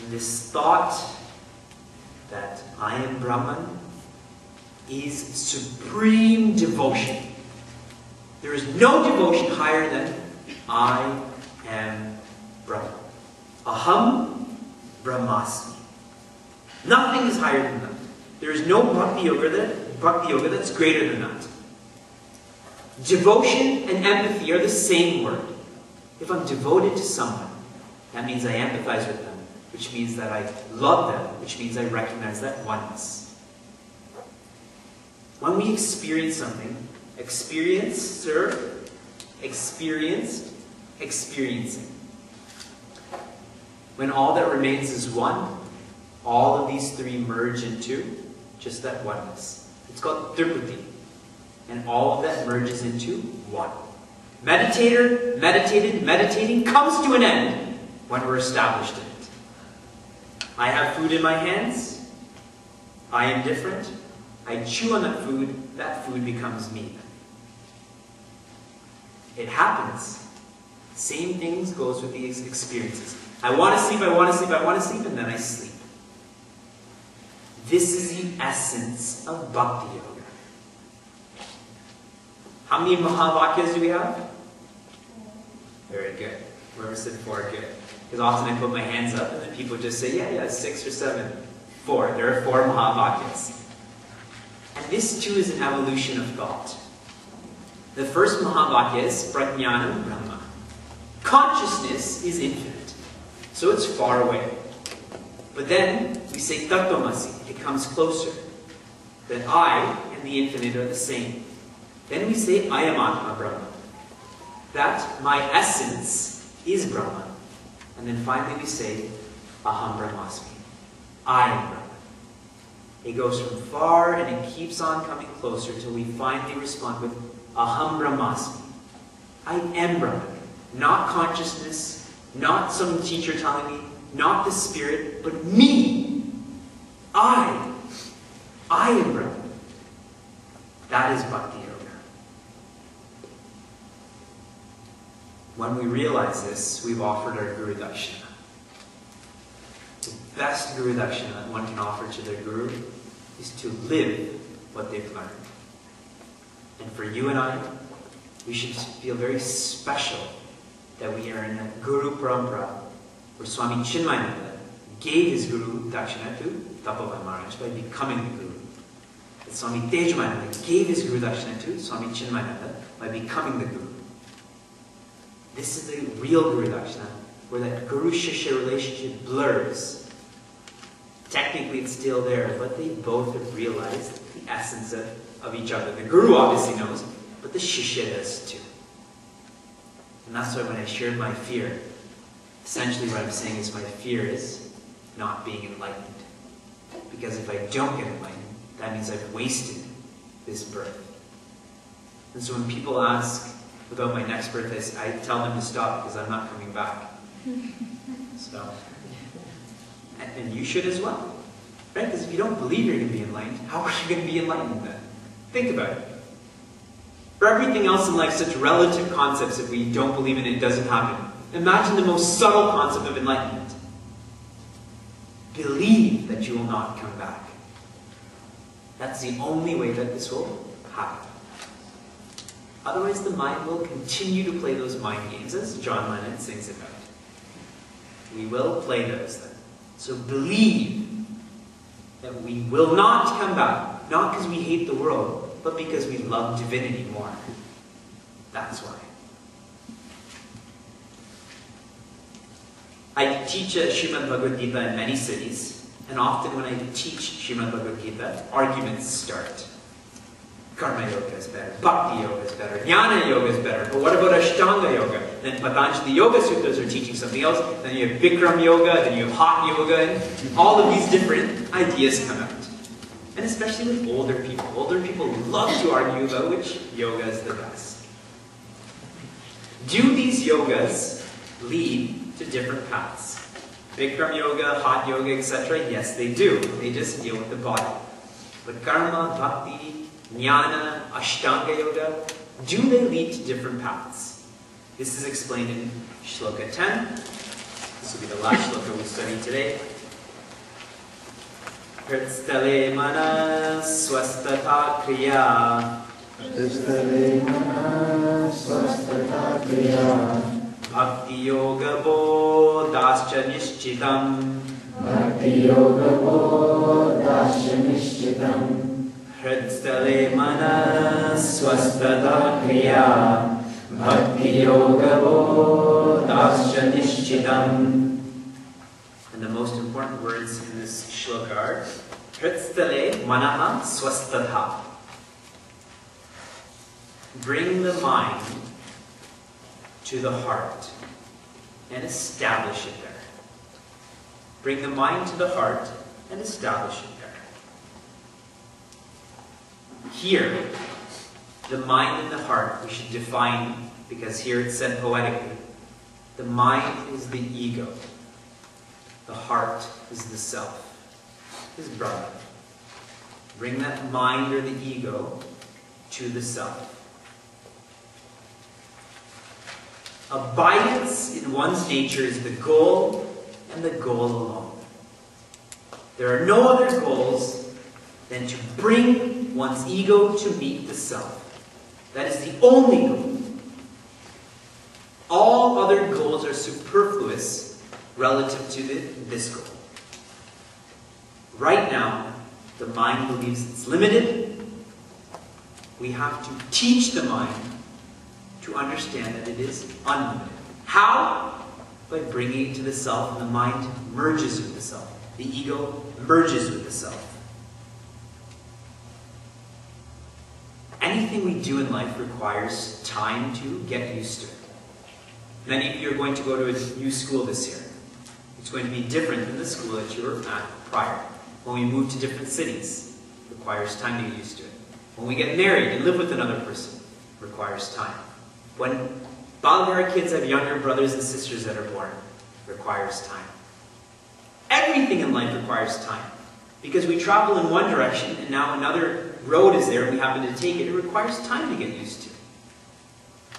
And this thought that I am Brahman is supreme devotion. There is no devotion higher than I am Brahman. Aham Brahmasmi. Nothing is higher than that. There is no bhakti yoga that's greater than that. Devotion and empathy are the same word. If I'm devoted to someone, that means I empathize with them, which means that I love them, which means I recognize that oneness. When we experience something, experiencer, experienced, experiencing. When all that remains is one, all of these three merge into just that oneness. It's called Tripati. And all of that merges into one. Meditator, meditated, meditating comes to an end when we're established in it. I have food in my hands. I am different. I chew on that food becomes me. It happens. Same things goes with these experiences. I want to sleep, I want to sleep, I want to sleep, and then I sleep. This is the essence of Bhakti Yoga. How many Mahavakyas do we have? Very good. Whoever said 4, good. Because often I put my hands up and then people just say, yeah, 6 or 7. 4. There are 4 Mahavakyas. And this too is an evolution of thought. The first Mahavakya is Prajnanam Brahma. Consciousness is infinite. So it's far away. But then we say Tattvamasi. It comes closer. That I and the infinite are the same. Then we say Ayam Atma Brahma. That my essence is Brahman. And then finally we say Aham Brahmasmi. I am Brahman. It goes from far and it keeps on coming closer until we finally respond with Aham Brahmasmi. I am Brahman. Not consciousness, not some teacher telling me, not the spirit, but me. I am Brahman. That is Bhakti Yoga. When we realize this, we've offered our Guru Dakshina. The best Guru Dakshina that one can offer to their Guru is to live what they've learned. And for you and I, we should feel very special that we are in a Guru Parampara where Swami Chinmayananda gave his Guru Dakshina to Tapovan Maharaj by becoming the Guru. That Swami Tejmayananda gave his Guru Dakshina to Swami Chinmayananda by becoming the Guru. This is the real Guru Dakshina, where that Guru-Shishya relationship blurs. Technically it's still there, but they both have realized the essence of each other. The Guru obviously knows, but the Shishya does too. And that's why when I shared my fear, essentially what I'm saying is my fear is not being enlightened. Because if I don't get enlightened, that means I've wasted this birth. And so when people ask about my next birth, I tell them to stop because I'm not coming back. So, and you should as well. Right? Because if you don't believe you're going to be enlightened, how are you going to be enlightened then? Think about it. For everything else in life, such relative concepts, if we don't believe in it, it doesn't happen. Imagine the most subtle concept of enlightenment. Believe that you will not come back. That's the only way that this will happen. Otherwise, the mind will continue to play those mind games, as John Lennon sings about. We will play those then. So believe that we will not come back, not because we hate the world, but because we love divinity more. That's why. I teach Srimad Bhagavad Gita in many cities, and often when I teach Srimad Bhagavad Gita, arguments start. Karma Yoga is better, Bhakti Yoga is better, Jnana Yoga is better, but what about Ashtanga Yoga? Then Patanjali Yoga Sutras are teaching something else, then you have Bikram Yoga, then you have Hot Yoga, and all of these different ideas come out. And especially with older people. Older people love to argue about which yoga is the best. Do these yogas lead to different paths? Bikram Yoga, Hot Yoga, etc.? Yes, they do. They just deal with the body. But Karma, Bhakti, Jnana, Ashtanga Yoga, do they lead to different paths? This is explained in Shloka 10. This will be the last shloka we study today. Hristale mana swastata kriya. Hristale mana swastata kriya. Bhakti yoga bodhascha nishchitam. Bhakti yoga bodhascha nishchitam. Hristale mana swastata kriya. Bhakti yoga bodhascha nishchitam. And the most important words in this shloka are Hristale manaha swastata. Bring the mind to the heart and establish it there. Bring the mind to the heart and establish it there. Here, the mind and the heart, we should define, because here it's said poetically, the mind is the ego. The heart is the self, his brother. Bring that mind or the ego to the self. Abidance in one's nature is the goal and the goal alone. There are no other goals than to bring one's ego to meet the self. That is the only goal. All other goals are superfluous relative to this goal. Right now, the mind believes it's limited. We have to teach the mind to understand that it is unlimited. How? By bringing it to the self, and the mind merges with the self. The ego merges with the self. Anything we do in life requires time to get used to it. Many of you are going to go to a new school this year. It's going to be different than the school that you were at prior. When we move to different cities, it requires time to get used to it. When we get married and live with another person, it requires time. When Balgara kids have younger brothers and sisters that are born, it requires time. Everything in life requires time. Because we travel in one direction and now another road is there and we happen to take it, it requires time to get used to.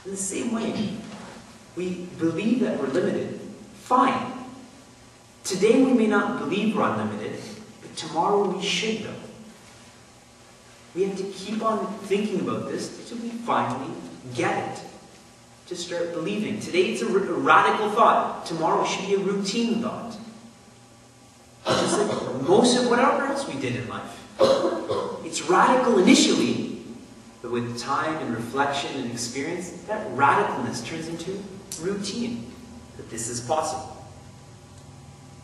In the same way, we believe that we're limited. Fine. Today we may not believe we're unlimited, but tomorrow we should though. We have to keep on thinking about this until we finally get it. To start believing. Today it's a radical thought. Tomorrow it should be a routine thought. Just like most of whatever else we did in life. It's radical initially, but with time and reflection and experience, that radicalness turns into routine. That this is possible.